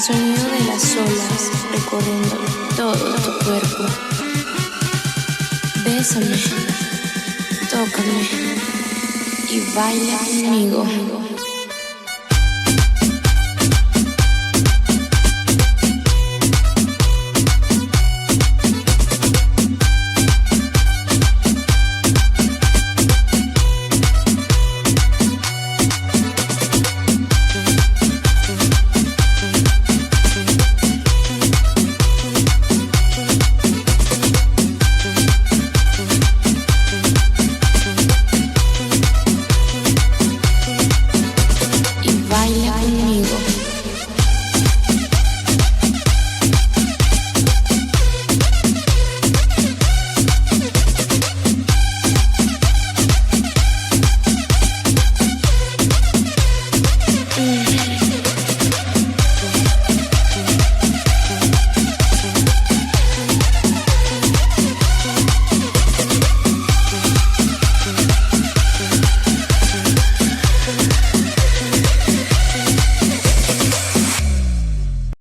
el sonido de las olas recorriendo todo tu cuerpo. Bésame, tócame y baila conmigo.